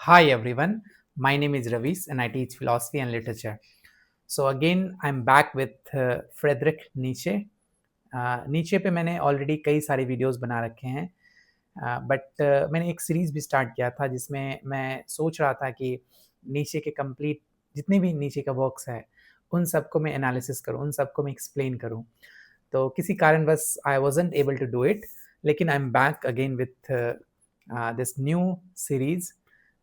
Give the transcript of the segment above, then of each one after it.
Hi everyone, my name is Ravis and I teach philosophy and literature. So again, I'm back with Friedrich Nietzsche. नीचे पे मैंने already कई सारे videos बना रखे हैं बट मैंने एक सीरीज़ भी स्टार्ट किया था जिसमें मैं सोच रहा था कि नीचे के कंप्लीट जितने भी नीचे का वर्क्स हैं उन सबको मैं एनालिसिस करूं, उन सबको मैं एक्सप्लेन करूं। तो किसी कारणवश I wasn't able to do it, लेकिन I am back again with this new series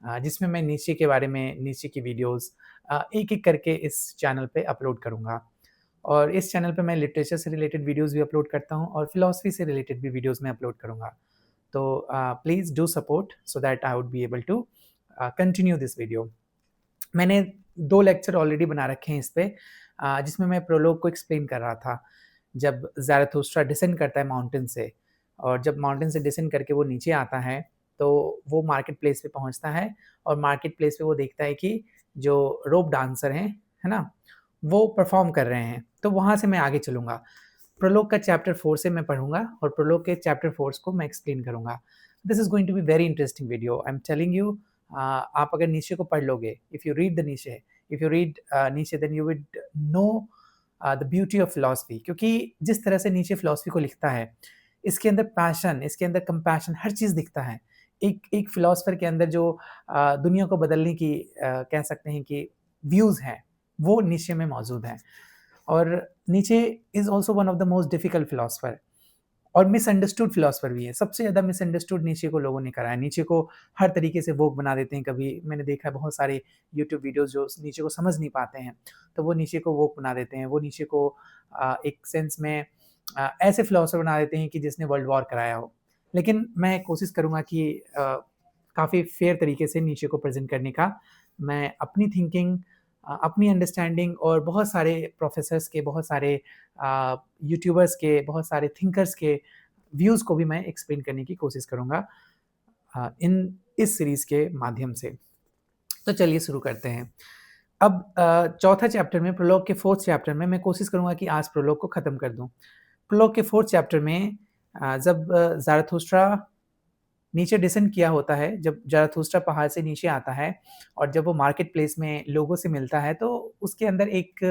जिसमें मैं नीचे के बारे में नीचे की वीडियोस एक-एक करके इस चैनल पे अपलोड करूँगा। और इस चैनल पे मैं लिटरेचर से रिलेटेड वीडियोस भी अपलोड करता हूँ और फिलॉसफी से रिलेटेड भी वीडियोस मैं अपलोड करूँगा। तो please do support so that I would be able to continue this video. मैंने 2 लेक्चर ऑलरेडी बना रखे हैं इस पे जिसमें मैं प्रोलॉग को एक्सप्लेन कर रहा था। जब ज़ैराथुस्ट्रा डिसेंड करता है माउंटेन से और जब माउंटेन से डिसेंड करके वो नीचे आता है, तो वो मार्केट प्लेस पे पहुँचता है और मार्केट प्लेस पे वो देखता है कि जो रोप डांसर हैं, है ना? वो परफ़ॉर्म कर रहे हैं। तो वहाँ से मैं आगे चलूँगा। प्रोलॉग का चैप्टर 4 से मैं पढ़ूँगा और प्रोलॉग के चैप्टर 4 को मैं एक्सप्लेन करूँगा। This is going to be very interesting video. I am telling you आप अगर नीचे को पढ़ लोगे, इफ यू रीड नीचे then you would know the beauty of philosophy, क्योंकि जिस तरह से नीचे फिलॉसफी को लिखता है, इसके अंदर पैशन, इसके अंदर कंपैशन हर चीज़ दिखता है। एक एक फिलॉसफर के अंदर जो दुनिया को बदलने की कह सकते हैं कि व्यूज़ हैं, वो नीचे में मौजूद हैं। और नीचे is also one of the most difficult philosopher और मिसअंडरस्टूड फिलॉसफर भी है। सबसे ज़्यादा मिसअंडरस्टूड नीचे को लोगों ने करा है। नीचे को हर तरीके से वोक बना देते हैं। कभी मैंने देखा है बहुत सारे यूट्यूब वीडियोज़ जो नीचे को समझ नहीं पाते हैं, तो वो नीचे को वोक बना देते हैं। वो नीचे को एक सेंस में ऐसे फिलॉसफर बना देते हैं कि जिसने वर्ल्ड वॉर कराया हो। लेकिन मैं कोशिश करूँगा कि काफ़ी फेयर तरीके से नीचे को प्रेज़ेंट करने का। मैं अपनी थिंकिंग अपनी अंडरस्टैंडिंग और बहुत सारे प्रोफ़ेसर्स के, बहुत सारे यूट्यूबर्स के, बहुत सारे थिंकर्स के व्यूज़ को भी मैं एक्सप्लेन करने की कोशिश करूँगा इन इस सीरीज़ के माध्यम से। तो चलिए शुरू करते हैं। अब चौथा चैप्टर में प्रोलॉग के 4th चैप्टर में मैं कोशिश करूँगा कि आज प्रोलॉग को ख़त्म कर दूँ। प्रोलॉग के 4th चैप्टर में जब ज़ारथुस्ट्रा नीचे डिसेंड किया होता है, जब ज़ारथुस्ट्रा पहाड़ से नीचे आता है और जब वो मार्केट प्लेस में लोगों से मिलता है, तो उसके अंदर एक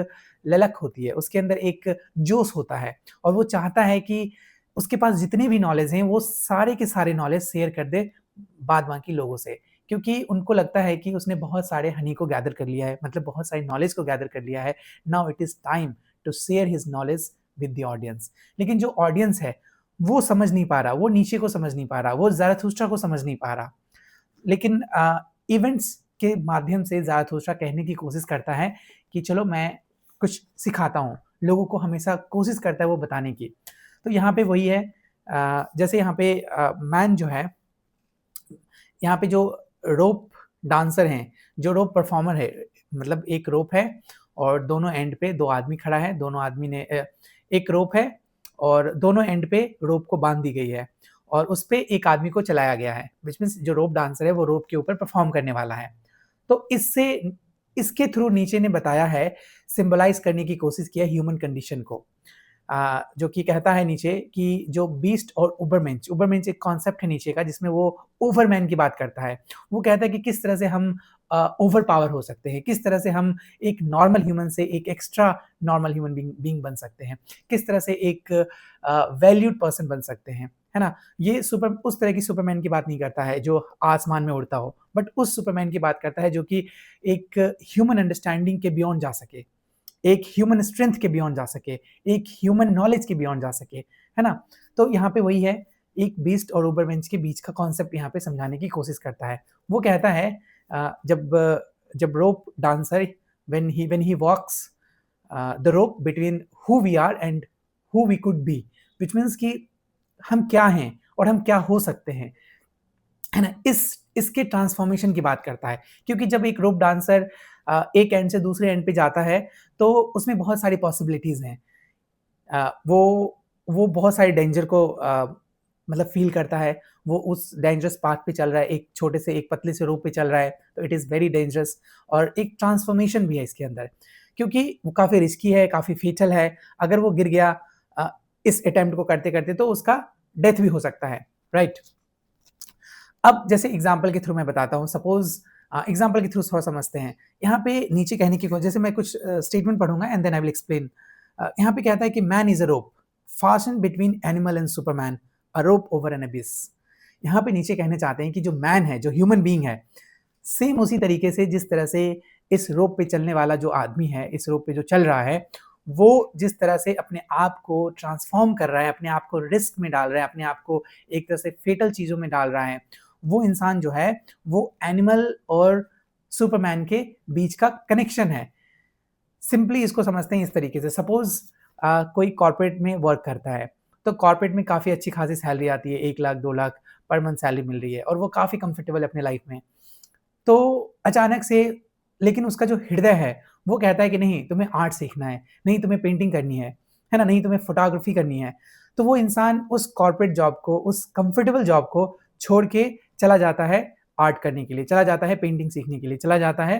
ललक होती है, उसके अंदर एक जोश होता है और वो चाहता है कि उसके पास जितने भी नॉलेज हैं, वो सारे के सारे नॉलेज शेयर कर दे बाद बाकी लोगों से। क्योंकि उनको लगता है कि उसने बहुत सारे हनी को गैदर कर लिया है, मतलब बहुत सारी नॉलेज को गैदर कर लिया है। Now it is time to share his knowledge with the audience. लेकिन जो ऑडियंस है, वो समझ नहीं पा रहा, वो नीचे को समझ नहीं पा रहा, वो ज़ारथुस्ट्रा को समझ नहीं पा रहा। लेकिन इवेंट्स के माध्यम से ज़ारथुस्ट्रा कहने की कोशिश करता है कि चलो मैं कुछ सिखाता हूँ। लोगों को हमेशा कोशिश करता है वो बताने की। तो यहाँ पे वही है जैसे यहाँ पे मैन जो है, यहाँ पे जो रोप डांसर हैं, जो रोप परफॉर्मर है, मतलब एक रोप है और दोनों एंड पे 2 आदमी खड़ा है, दोनों आदमी ने एक रोप है और दोनों एंड पे रोप को बाँध दी गई है और उसपे एक आदमी को चलाया गया है, व्हिच मीन्स जो रोप डांसर है वो रोप के ऊपर परफॉर्म करने वाला है। तो इसके थ्रू नीचे ने बताया है, सिम्बलाइज़ करने की कोशिश की है ह्यूमन कंडीशन को। जो कि कहता है नीचे कि जो बीस्ट और उबरमेंच एक कॉन्सेप्ट है नीचे का जिसमें वो ओवरमैन की बात करता है। वो कहता है कि किस तरह से हम ओवर पावर हो सकते हैं, किस तरह से हम एक नॉर्मल ह्यूमन से एक एक्स्ट्रा नॉर्मल ह्यूमन बीइंग बन सकते हैं, किस तरह से एक वैल्यूड पर्सन बन सकते हैं, है ना? ये सुपर उस तरह की सुपरमैन की बात नहीं करता है जो आसमान में उड़ता हो, बट उस सुपरमैन की बात करता है जो कि एक ह्यूमन अंडरस्टैंडिंग के बियॉन्ड जा सके। एक ह्यूमन स्ट्रेंथ के बियॉन्ड जा सके, एक ह्यूमन नॉलेज के बियॉन्ड जा सके, है ना? तो यहाँ पे वही है, एक बीस्ट और ओबरमेंश के बीच का कॉन्सेप्ट यहाँ पे समझाने की कोशिश करता है। वो कहता है जब rope dancer when he walks the rope between who we are and who we could be, which means कि हम क्या हैं और हम क्या हो सकते हैं, है ना? इसके ट्रांसफॉर्मेशन की बात करता है, क्योंकि जब एक रोप डांसर एक एंड से दूसरे एंड पे जाता है, तो उसमें बहुत सारी पॉसिबिलिटीज़ हैं। वो बहुत सारे डेंजर को मतलब फ़ील करता है। वो उस डेंजरस पाथ पे चल रहा है, एक छोटे से एक पतले से रोप पे चल रहा है, तो इट इज़ वेरी डेंजरस और एक ट्रांसफॉर्मेशन भी है इसके अंदर, क्योंकि वो काफ़ी रिस्की है, काफ़ी फ़ेटल है। अगर वो गिर गया अ, इस अटेम्प्ट को करते-करते तो उसका डेथ भी हो सकता है, राइट? अब जैसे एग्ज़ाम्पल के थ्रू मैं बताता हूँ, सपोज़ एग्जाम्पल के थ्रू थोड़ा समझते हैं। यहाँ पे नीचे कहने की जैसे मैं कुछ स्टेटमेंट पढ़ूंगा and then I will explain. यहाँ पे कहता है कि man is a rope fasten between animal and superman, a rope over an abyss. यहाँ पे नीचे कहने चाहते हैं कि जो मैन है, जो ह्यूमन बीइंग है, सेम उसी तरीके से जिस तरह से इस रोप पे चलने वाला जो आदमी है, इस रोप पे जो चल रहा है, वो जिस तरह से अपने आप को ट्रांसफॉर्म कर रहा है, अपने आप को रिस्क में डाल रहा है, अपने आप को एक तरह से फेटल चीज़ों में डाल रहा है, वो इंसान जो है वो एनिमल और सुपरमैन के बीच का कनेक्शन है। सिंपली इसको समझते हैं इस तरीके से। सपोज कोई कॉर्पोरेट में वर्क करता है, तो कॉर्पोरेट में काफ़ी अच्छी खासी सैलरी आती है, 1 lakh 2 lakh per month salary मिल रही है और वो काफ़ी कंफर्टेबल है अपने लाइफ में। तो अचानक से लेकिन उसका जो हृदय है वो कहता है कि नहीं, तुम्हें आर्ट सीखना है, नहीं तुम्हें पेंटिंग करनी है ना, नहीं तुम्हें फोटोग्राफी करनी है। तो वो इंसान उस कॉर्पोरेट जॉब को, उस कंफर्टेबल जॉब को छोड़ के चला जाता है आर्ट करने के लिए, चला जाता है पेंटिंग सीखने के लिए, चला जाता है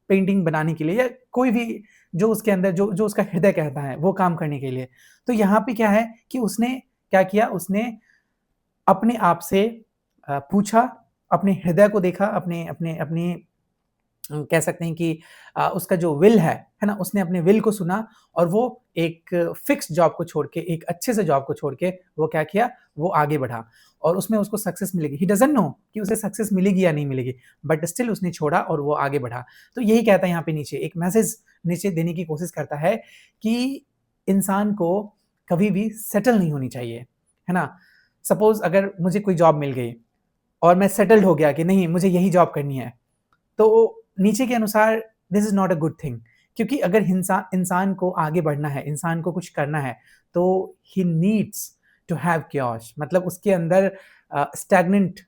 पेंटिंग बनाने के लिए, या कोई भी जो उसके अंदर जो जो उसका हृदय कहता है वो काम करने के लिए। तो यहाँ पे क्या है कि उसने क्या किया, उसने अपने आप से पूछा, अपने हृदय को देखा, अपने अपने अपने कह सकते हैं कि उसका जो विल है ना, उसने अपने विल को सुना और वो एक फिक्स जॉब को छोड़ के, एक अच्छे से जॉब को छोड़ के वो क्या किया, वो आगे बढ़ा और उसमें उसको सक्सेस मिलेगी। ही डजंट नो कि उसे सक्सेस मिलेगी या नहीं मिलेगी, बट स्टिल उसने छोड़ा और वो आगे बढ़ा। तो यही कहता है यहाँ पे नीचे, एक मैसेज नीचे देने की कोशिश करता है कि इंसान को कभी भी सेटल नहीं होनी चाहिए, है ना। सपोज अगर मुझे कोई जॉब मिल गई और मैं सेटल्ड हो गया कि नहीं मुझे यही जॉब करनी है, तो नीचे के अनुसार this is not a good thing. क्योंकि अगर इंसान को आगे बढ़ना है, इंसान को कुछ करना है, तो ही नीड्स टू हैव क्योश, मतलब उसके अंदर स्टैग्नेंट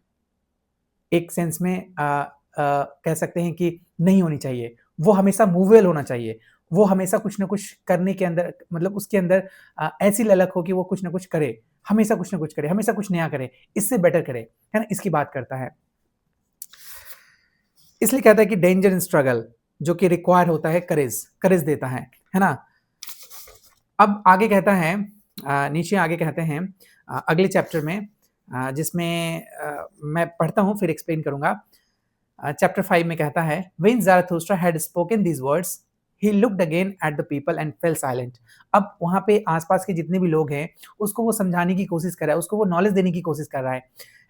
एक सेंस में कह सकते हैं कि नहीं होनी चाहिए। वो हमेशा मूवेबल होना चाहिए, वो हमेशा कुछ ना कुछ करने के अंदर, मतलब उसके अंदर ऐसी ललक हो कि वो कुछ ना कुछ करे, हमेशा कुछ ना कुछ करे, हमेशा कुछ नया करे, इससे बेटर करे, है ना, इसकी बात करता है। इसलिए कहता है कि डेंजर इन स्ट्रगल, जो कि रिक्वायर होता है करेज, करेज देता है ना। अब आगे कहता है, नीचे आगे कहते हैं अगले चैप्टर में, जिसमें मैं पढ़ता हूँ फिर एक्सप्लेन करूंगा। चैप्टर 5 में कहता है, when Zarathustra had spoken these words he looked again at the people and fell silent. अब वहाँ पे आसपास के जितने भी लोग हैं उसको वो समझाने की कोशिश कर रहा है, उसको वो नॉलेज देने की कोशिश कर रहा है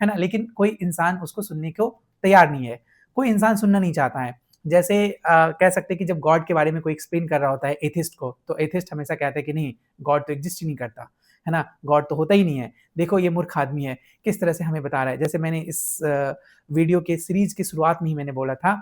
ना, लेकिन कोई इंसान उसको सुनने को तैयार नहीं है, कोई इंसान सुनना नहीं चाहता है। जैसे कह सकते हैं कि जब गॉड के बारे में कोई एक्सप्लेन कर रहा होता है एथिस्ट को, तो एथिस्ट हमेशा कहता है कि नहीं, गॉड तो एग्जिस्ट ही नहीं करता, है ना, गॉड तो होता ही नहीं है, देखो ये मूर्ख आदमी है किस तरह से हमें बता रहा है। जैसे मैंने इस वीडियो के सीरीज की शुरुआत में ही मैंने बोला था,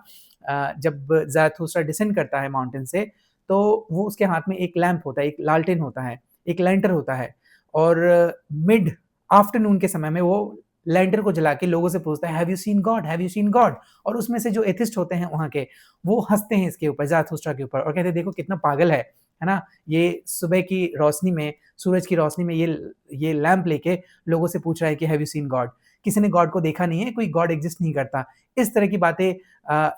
जब ज़ारथुस्ट्रा डिसेंड करता है माउंटेन से, तो वो उसके हाथ में एक लैंप होता है, एक लालटेन होता है, एक लैंटर होता है, और मिड आफ्टरनून के समय में वो लैंटर को जला के लोगों से पूछता है, have you seen God, have you seen God. और उसमें से जो एथिस्ट होते हैं वहाँ के, वो हंसते हैं इसके ऊपर, ज़ारथुस्ट्रा के ऊपर, और कहते हैं देखो कितना पागल है ना, ये सुबह की रोशनी में, सूरज की रोशनी में ये लैंप लेके लोगों से पूछ रहा है कि हैव यू सीन गॉड। किसी ने गॉड को देखा नहीं है, कोई गॉड एग्जिस्ट नहीं करता। इस तरह की बातें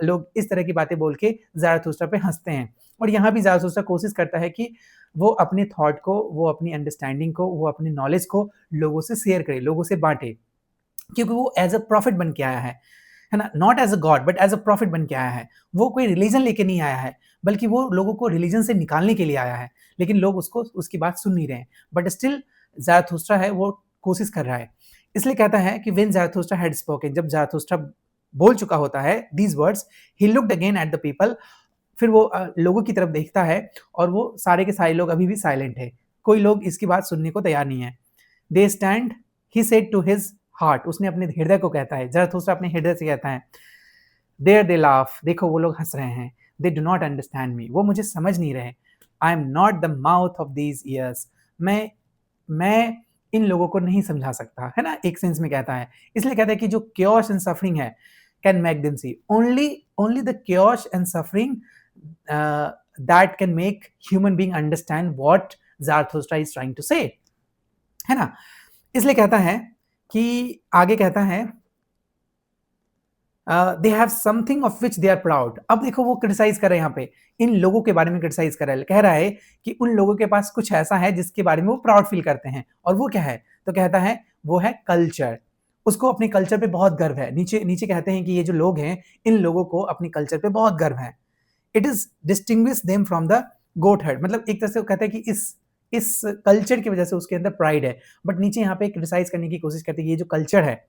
लोग इस तरह की बातें बोल के ज़ारथुस्ट्रा पे हंसते हैं। और यहाँ भी ज़ारथुस्ट्रा कोशिश करता है कि वो अपने थॉट को, वो अपनी अंडरस्टैंडिंग को, वो अपनी नॉलेज को लोगों से शेयर करे, लोगों से बांटे, क्योंकि वो एज अ प्रॉफिट बन के आया है ना, not as a god but as a prophet बन के आया है। वो कोई रिलीजन लेके नहीं आया है, बल्कि वो लोगों को रिलीजन से निकालने के लिए आया है, लेकिन लोग उसको, उसकी बात सुन नहीं रहे हैं। बट स्टिल ज़ारथुस्ट्रा है, वो कोशिश कर रहा है। इसलिए कहता है कि व्हेन ज़ारथुस्ट्रा हैड स्पोकन, जब ज़ारथुस्ट्रा बोल चुका होता है these words, he looked again at the people, फिर वो लोगों की तरफ देखता है और वो सारे के सारे लोग अभी भी साइलेंट है, कोई लोग इसकी बात सुनने को तैयार नहीं है। They stand, he said to his heart, उसने अपने हृदय को कहता है, ज़राथुस्त्रा अपने हृदय से कहता है, देयर दे लाफ, देखो वो लोग हंस रहे हैं, they do not understand me, वो मुझे समझ नहीं रहे, I am not the mouth of these years, मैं इन लोगों को नहीं समझा सकता, है ना, एक सेंस में कहता है। इसलिए कहता है कि जो क्योश एंड सफरिंग है can make them see, only the chaos and suffering that can make human being understand what Zarathustra is trying to say, है ना। इसलिए कहता है कि आगे कहता है, they have something of which they are proud. अब देखो वो क्रिटिसाइज कर रहे हैं यहाँ पे, इन लोगों के बारे में क्रिटिसाइज कर रहा है, कह रहा है कि उन लोगों के पास कुछ ऐसा है जिसके बारे में वो प्राउड फील करते हैं, और वो क्या है, तो कहता है वो है कल्चर, उसको अपने कल्चर पे बहुत गर्व है। नीचे नीचे कहते हैं कि ये जो लोग हैं, इन लोगों को अपने कल्चर पे बहुत गर्व है। It is distinguish them from the goat herd, मतलब एक तरह से वो कहता है कि इस कल्चर की वजह से उसके अंदर प्राइड है। बट नीचे यहाँ पे क्रिटिसाइज करने की कोशिश करते हैं, ये जो कल्चर है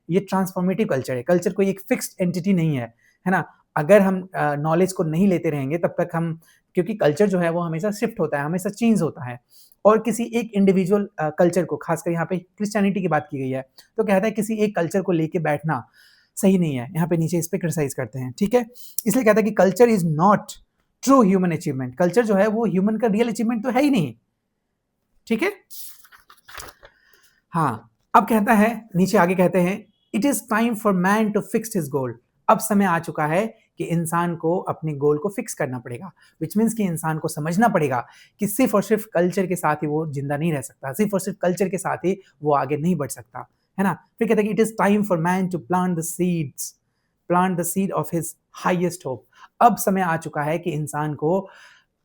ये ट्रांसफॉर्मेटिव कल्चर है। कल्चर कोई एक फिक्स्ड एंटिटी नहीं है ना। अगर हम नॉलेज को नहीं लेते रहेंगे तब तक हम, क्योंकि कल्चर जो है वो हमेशा शिफ्ट होता है, हमेशा चेंज होता है। और किसी एक इंडिविजुअल कल्चर को, खासकर यहाँ पे क्रिश्चियनिटी की बात की गई है, तो कहता है किसी एक कल्चर को लेके बैठना सही नहीं है। यहाँ पे नीचे इस पे क्रिटिसाइज करते हैं, ठीक है। इसलिए कहता है कि culture is not true human achievement. Culture जो है वो ह्यूमन का रियल अचीवमेंट तो है ही नहीं, ठीक है। हाँ, अब कहता है, नीचे आगे कहते हैं, it is time for man to fix his goal. अब समय आ चुका है कि इंसान को अपने गोल को फिक्स करना पड़ेगा, विच मीन्स कि इंसान को समझना पड़ेगा कि सिर्फ और सिर्फ कल्चर के साथ ही वो जिंदा नहीं रह सकता, सिर्फ और सिर्फ कल्चर के साथ ही वो आगे नहीं बढ़ सकता, है ना। फिर कहता है कि it is time for man to plant the seed of his highest hope. अब समय आ चुका है कि इंसान को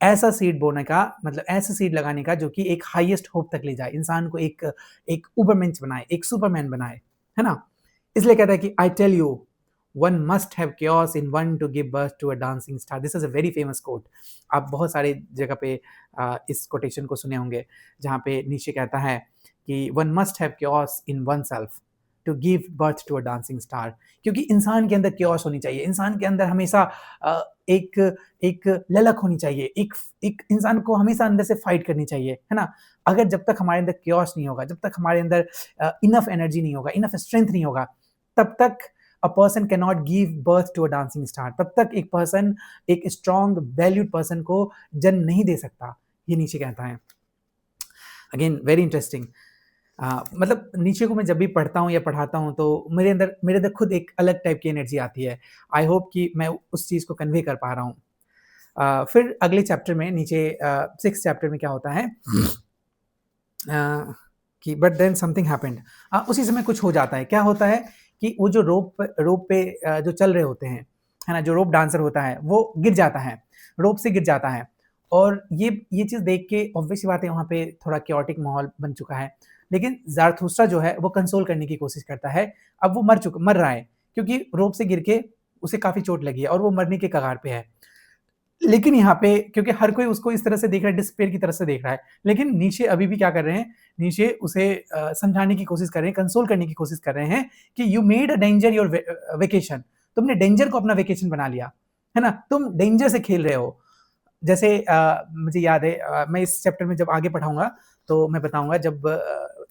ऐसा सीड बोने का, मतलब ऐसा सीड लगाने का जो कि एक हाईएस्ट होप तक ले जाए, इंसान को एक उबरमेंच बनाए, एक सुपरमैन बनाए, है ना। इसलिए कहता है कि I tell you one must have chaos in one to give birth to a dancing star. This is a very famous quote. आप बहुत सारे जगह पे इस कोटेशन को सुने होंगे, जहाँ पे नीचे कहता है कि one must have chaos in oneself to give birth to a dancing star. क्योंकि इंसान के अंदर chaos होनी चाहिए, इंसान के अंदर हमेशा एक एक ललक होनी चाहिए, एक इंसान को हमेशा अंदर से फाइट करनी चाहिए, है ना। अगर जब तक हमारे अंदर chaos नहीं होगा, जब तक हमारे अंदर इनफ एनर्जी नहीं होगा, इनफ स्ट्रेंथ नहीं होगा, तब तक a person cannot give birth to a dancing star. तब तक एक पर्सन, एक स्ट्रॉन्ग वैल्यूड पर्सन को जन्म नहीं दे सकता, ये नीचे कहता है। Again very interesting. मतलब नीचे को मैं जब भी पढ़ता हूँ या पढ़ाता हूँ तो मेरे अंदर खुद एक अलग टाइप की एनर्जी आती है। आई होप कि मैं उस चीज़ को कन्वे कर पा रहा हूँ। फिर अगले चैप्टर में, नीचे 6th चैप्टर में क्या होता है कि बट देन समथिंग हैपेंड। उसी समय कुछ हो जाता है। क्या होता है कि वो जो रोप पे जो चल रहे होते हैं, है ना, जो रोप डांसर होता है वो गिर जाता है, रोप से गिर जाता है। और ये चीज़ देख के ऑब्वियस बात है, वहाँ पे थोड़ा क्योटिक माहौल बन चुका है। लेकिन ज़ारथुस्त्रा जो है वो कंसोल करने की कोशिश करता है। अब वो मर रहा है, क्योंकि रोप से गिर के उसे काफ़ी चोट लगी है और वो मरने के कगार पे है। लेकिन यहाँ पे क्योंकि हर कोई उसको इस तरह से देख रहा है, डिस्पेयर की तरह से देख रहा है, लेकिन नीचे अभी भी क्या कर रहे हैं, नीचे उसे समझाने की कोशिश कर रहे हैं, कंसोल करने की कोशिश कर रहे हैं कि you made a danger your vacation. तुमने डेंजर को अपना वेकेशन बना लिया, है ना, तुम डेंजर से खेल रहे हो। जैसे मुझे याद है, मैं इस चैप्टर में जब आगे पढ़ाऊंगा तो मैं बताऊंगा, जब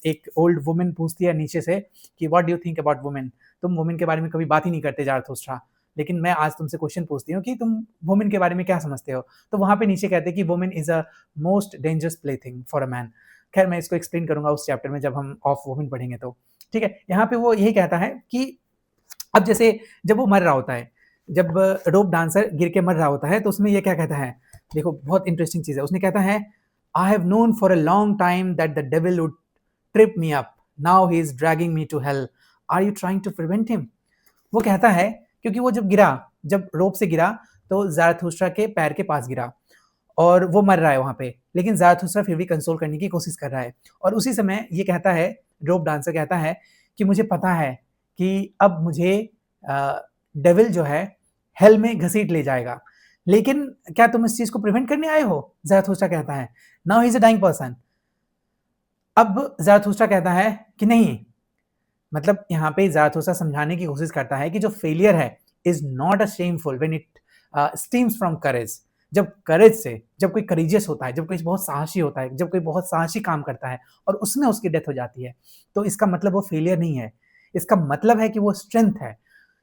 एक ओल्ड वुमेन पूछती है नीचे से कि what do you think about women, तुम वुमेन के बारे में कभी बात ही नहीं करते ज़ारथुस्त्रा, लेकिन मैं आज तुमसे क्वेश्चन पूछती हूँ कि तुम वुमेन के बारे में क्या समझते हो। तो वहाँ पे नीचे कहते हैं कि women is a most dangerous play thing for a man. खैर मैं इसको एक्सप्लेन करूंगा उस चैप्टर में जब हम ऑफ वुमेन पढ़ेंगे तो, ठीक है। यहाँ पे वो यही कहता है कि अब जैसे जब वो मर रहा होता है, जब रोप डांसर गिर के मर रहा होता है, तो उसमें ये क्या कहता है, देखो बहुत इंटरेस्टिंग चीज़ है। उसने कहता है, I have known for a long time that the devil would trip me up, now he is dragging me to hell, are you trying to prevent him. वो कहता है क्योंकि वो जब रोप से गिरा तो ज़ारथुस्त्रा के पैर के पास गिरा और वो मर रहा है वहाँ पे, लेकिन ज़ारथुस्त्रा फिर भी कंसोल करने की कोशिश कर रहा है। और उसी समय ये कहता है, रोप डांसर कहता है कि मुझे पता है कि अब मुझे डेविल जो है हेल में घसीट ले जाएगा, लेकिन क्या तुम इस चीज को प्रिवेंट करने आए हो। ज़ारथुस्त्रा कहता है, now he is a dying person. अब ज़ारथुस्त्रा कहता है कि नहीं, मतलब यहाँ पे ज़ारथुस्त्रा समझाने की कोशिश करता है कि जो फेलियर है is not a shameful when it stems from courage. जब करेज से, जब कोई करेजियस होता है, जब कोई बहुत साहसी होता है, जब कोई बहुत साहसी काम करता है और उसमें उसकी डेथ हो जाती है, तो इसका मतलब वो फेलियर नहीं है, इसका मतलब है कि वो स्ट्रेंथ है।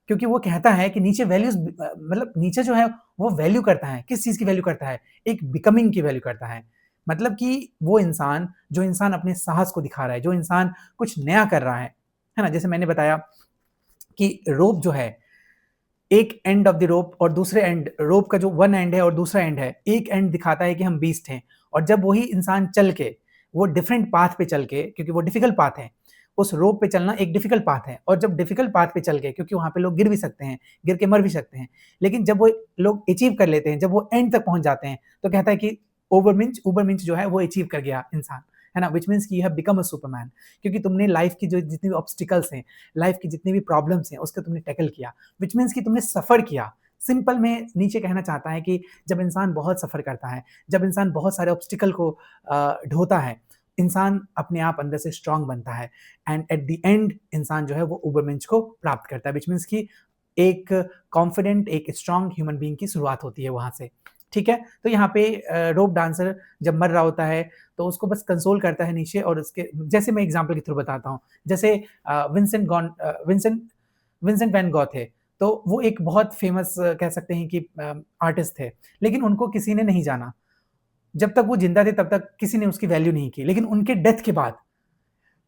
क्योंकि वो कहता है कि नीचे वैल्यूज, मतलब नीचे जो है वो वैल्यू करता है, किस चीज की वैल्यू करता है, एक बिकमिंग की वैल्यू करता है। मतलब कि वो इंसान, जो इंसान अपने साहस को दिखा रहा है, जो इंसान कुछ नया कर रहा है ना। जैसे मैंने बताया कि रोप जो है, एक एंड ऑफ द रोप और दूसरे एंड, रोप का जो वन एंड है और दूसरा एंड है, एक एंड दिखाता है कि हम बीस्ट हैं, और जब वही इंसान चल के, वो डिफरेंट पाथ पे चल के, क्योंकि वो डिफिकल्ट पाथ है, उस रोप पे चलना एक डिफिकल्ट पाथ है, और जब डिफिकल्ट पाथ पे चल के, क्योंकि वहां पे लोग गिर भी सकते हैं, गिर के मर भी सकते हैं, लेकिन जब वो लोग अचीव कर लेते हैं, जब वो एंड तक पहुंच जाते हैं, तो कहता है कि ओवरमिंच जो है वो अचीव कर गया इंसान, है ना, विच मीन्स कि you have become a Superman, क्योंकि तुमने लाइफ की जो जितनी भी ऑब्स्टिकल्स हैं, लाइफ की जितनी भी प्रॉब्लम्स हैं, उसको तुमने टैकल किया, विच मीन्स कि तुमने सफ़र किया। सिंपल में नीचे कहना चाहता है कि जब इंसान बहुत सफ़र करता है, जब इंसान बहुत सारे ऑब्स्टिकल को ढोता है, इंसान अपने आप अंदर से स्ट्रांग बनता है एंड एट द एंड इंसान जो है वो उबरमेंश को प्राप्त करता है, विच मीन्स कि एक कॉन्फिडेंट, एक स्ट्रांग ह्यूमन बीइंग की शुरुआत होती है वहाँ से, ठीक है। तो यहाँ पे रोप डांसर जब मर रहा होता है तो उसको बस कंसोल करता है नीचे, और उसके जैसे मैं एग्जांपल के थ्रू बताता हूँ, जैसे विंसेंट वैन गॉथ थे, तो वो एक बहुत फेमस कह सकते हैं कि आर्टिस्ट थे, लेकिन उनको किसी ने नहीं जाना। जब तक वो जिंदा थे तब तक किसी ने उसकी वैल्यू नहीं की, लेकिन उनके डेथ के बाद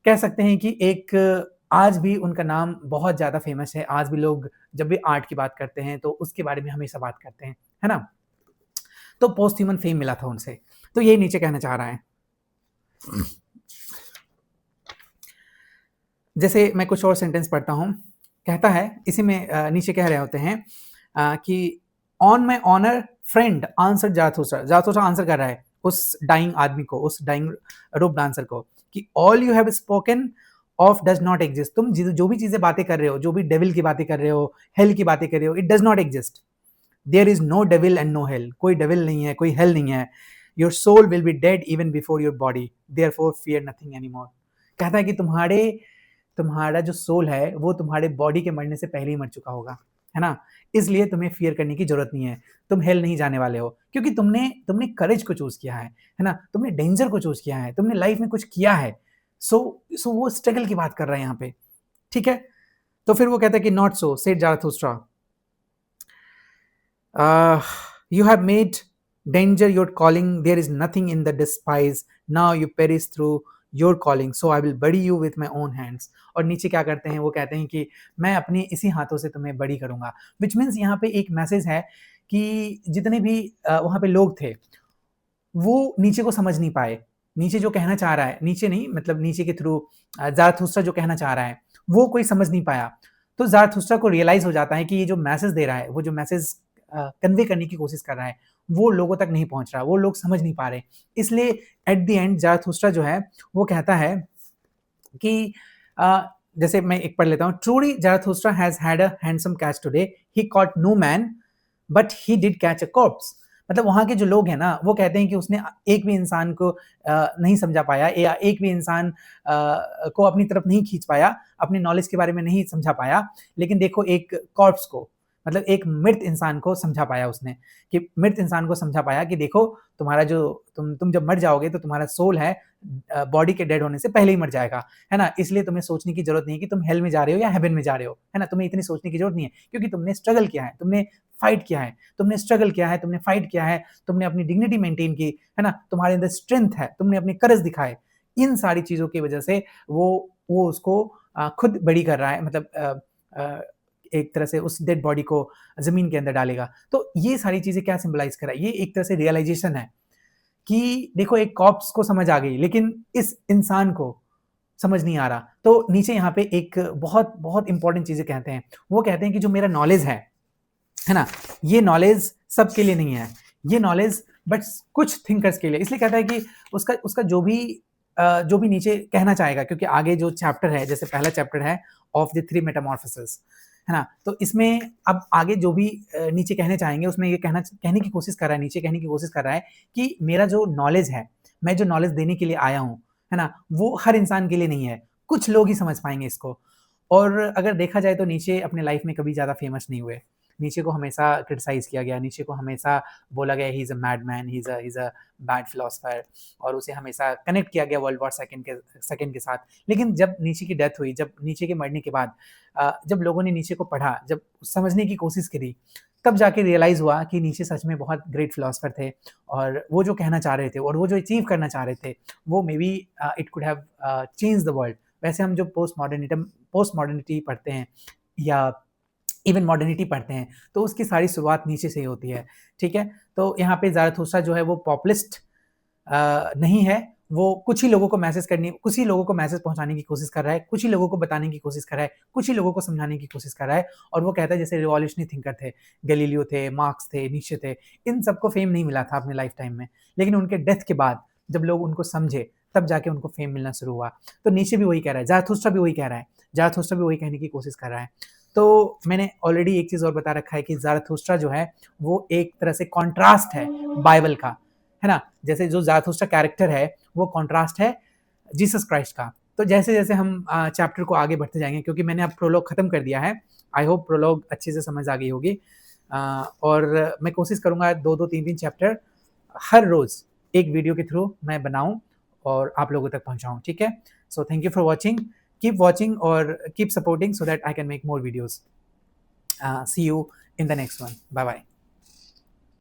कह सकते हैं कि एक आज भी उनका नाम बहुत ज़्यादा फेमस है। आज भी लोग जब भी आर्ट की बात करते हैं तो उसके बारे में हमेशा बात करते हैं, है ना? तो पोस्ट ह्यूमन फेम मिला था उनसे। तो यही नीचे कहना चाह रहा है। जैसे मैं कुछ और सेंटेंस पढ़ता हूँ, कहता है इसी में नीचे कह रहे होते हैं कि on my honour friend answer Zarathustra. Zarathustra answer कर रहा है उस डाइंग आदमी को, उस डाइंग रोप डांसर को, कि all you have spoken of does not exist. तुम जो भी चीजें बातें कर रहे हो, जो भी डेविल की बातें कर रहे हो, हेल की बातें कर रहे हो, it does not exist. There is no devil and no hell. कोई डेविल नहीं है, कोई हेल नहीं है। Your soul will be dead even before your body, therefore fear nothing anymore. कहता है कि तुम्हारा जो सोल है वो तुम्हारे बॉडी के मरने से पहले ही मर चुका होगा, है ना? इसलिए तुम्हें फियर करने की जरूरत नहीं है। तुम हेल नहीं जाने वाले हो, क्योंकि तुमने करेज को चूज किया है ना? तुमने डेंजर को चूज किया है, तुमने लाइफ में कुछ किया है। सो वो स्ट्रगल की बात कर रहा है यहाँ पे, ठीक है। तो फिर वो कहता है कि not so said Zarathustra, you have made danger your calling, there is nothing in the despise, now you perish through your calling, so I will bury you with my own hands। और नीचे क्या करते हैं, वो कहते हैं कि मैं अपने इसी हाथों से तुम्हें बड़ी करूंगा। विच मीन्स यहाँ पे एक मैसेज है कि जितने भी वहाँ पे लोग थे वो नीचे को समझ नहीं पाए। नीचे जो कहना चाह रहा है, नीचे नहीं मतलब नीचे के थ्रू जारथुस्ट्रा जो कहना चाह रहा है वो कोई समझ नहीं पाया। तो जारथुस्ट्रा को रियलाइज हो जाता है कि ये जो मैसेज दे रहा है, वो जो मैसेज कन्वे करने की कोशिश कर रहा है, वो लोगों तक नहीं पहुंच रहा, वो लोग समझ नहीं पा रहे। इसलिए एट द एंड जारथुस्ट्रा जो है वो कहता है कि जैसे मैं एक पढ़ लेता हूँ, truly Zarathustra has had a handsome catch today, he caught no man but he did catch a corpse. मतलब वहाँ के जो लोग हैं ना, वो कहते हैं कि उसने एक भी इंसान को नहीं समझा पाया, या एक भी इंसान को अपनी तरफ नहीं खींच पाया, अपनी नॉलेज के बारे में नहीं समझा पाया, लेकिन देखो एक कॉर्प्स को, मतलब एक मृत इंसान को समझा पाया उसने, कि मृत इंसान को समझा पाया कि देखो तुम्हारा जो तुम जब मर जाओगे तो तुम्हारा सोल है बॉडी के डेड होने से पहले ही मर जाएगा, है ना? इसलिए तुम्हें सोचने की जरूरत नहीं है कि तुम हेल में जा रहे हो या हेवन में जा रहे हो, है ना? तुम्हें इतनी सोचने की जरूरत नहीं है, क्योंकि तुमने स्ट्रगल किया है, तुमने फाइट किया है, तुमने स्ट्रगल किया है, तुमने फाइट किया है, तुमने अपनी डिग्निटी मेंटेन की, है ना? तुम्हारे अंदर स्ट्रेंथ है, तुमने अपने करज दिखाए। इन सारी चीजों की वजह से वो उसको खुद बड़ी कर रहा है, मतलब एक तरह से उस डेड बॉडी को जमीन के अंदर डालेगा। तो ये सारी चीजें क्या सिंबलाइज करा, ये एक तरह से रियलाइजेशन है कि देखो एक कॉप्स को समझ आ गई, लेकिन इस इंसान को समझ नहीं आ रहा। तो नीचे यहाँ पे एक बहुत बहुत इंपॉर्टेंट चीजें कहते हैं, वो कहते हैं कि जो मेरा नॉलेज है ना, ये नॉलेज सबके लिए नहीं है, ये नॉलेज बट कुछ थिंकर्स के लिए। इसलिए कहता है कि उसका जो भी नीचे कहना चाहेगा, क्योंकि आगे जो चैप्टर है, जैसे पहला चैप्टर है ऑफ द थ्री मेटामॉर्फोसिस, है ना? तो इसमें अब आगे जो भी नीचे कहने चाहेंगे उसमें ये कहने की कोशिश कर रहा है, नीचे कहने की कोशिश कर रहा है कि मेरा जो नॉलेज है, मैं जो नॉलेज देने के लिए आया हूँ, है ना, वो हर इंसान के लिए नहीं है, कुछ लोग ही समझ पाएंगे इसको। और अगर देखा जाए तो नीचे अपने लाइफ में कभी ज़्यादा फेमस नहीं हुए, नीचे को हमेशा क्रिटिसाइज किया गया, नीचे को हमेशा बोला गया he is a mad man, he is a bad philosopher, और उसे हमेशा कनेक्ट किया गया वर्ल्ड वॉर सेकेंड के साथ। लेकिन जब नीचे की डेथ हुई, जब नीचे के मरने के बाद जब लोगों ने नीचे को पढ़ा, जब समझने की कोशिश करी, तब जाके रियलाइज हुआ कि नीचे सच में बहुत ग्रेट फिलोसफर थे, और वो जो कहना चाह रहे थे और वो जो अचीव करना चाह रहे थे, वो may be it could have change the world. वैसे हम जो पोस्ट मॉडर्निटी पढ़ते हैं या इवन मॉडर्निटी पढ़ते हैं, तो उसकी सारी शुरुआत नीचे से ही होती है, ठीक है। तो यहाँ पे ज़ारथुस्ट्रा जो है वो पॉपुलिस्ट नहीं है, वो कुछ ही लोगों को मैसेज पहुंचाने की कोशिश कर रहा है, कुछ ही लोगों को बताने की कोशिश कर रहा है, कुछ ही लोगों को समझाने की कोशिश कर रहा है। और वो कहता है जैसे रिवॉल्यूशनरी थिंकर थे, गैलीलियो थे, मार्क्स थे, नीचे थे, इन सबको फेम नहीं मिला था अपने लाइफ टाइम में, लेकिन उनके डेथ के बाद जब लोग उनको समझे, तब जाके उनको फेम मिलना शुरू हुआ। तो नीचे भी वही कह रहा है, ज़ारथुस्ट्रा भी वही कह रहा है, ज़ारथुस्ट्रा भी वही कहने की कोशिश कर रहा है। तो मैंने ऑलरेडी एक चीज़ और बता रखा है कि ज़ारथुस्ट्रा जो है वो एक तरह से कॉन्ट्रास्ट है बाइबल का, है ना? जैसे जो ज़ारथुस्ट्रा कैरेक्टर है वो कॉन्ट्रास्ट है जीसस क्राइस्ट का। तो जैसे-जैसे हम चैप्टर को आगे बढ़ते जाएँगे, क्योंकि मैंने अब प्रोलॉग खत्म कर दिया है। आई होप प्रोलॉग अच्छे से समझ आ गई होगी। और मैं कोशिश करूँगा 2-2 3-3 चैप्टर हर रोज़ एक वीडियो के थ्रू मैं बनाऊँ और आप लोगों तक पहुँचाऊँ, ठीक है? So thank you for watching, keep watching और keep supporting so that I can make more videos. See you in the next one. Bye bye.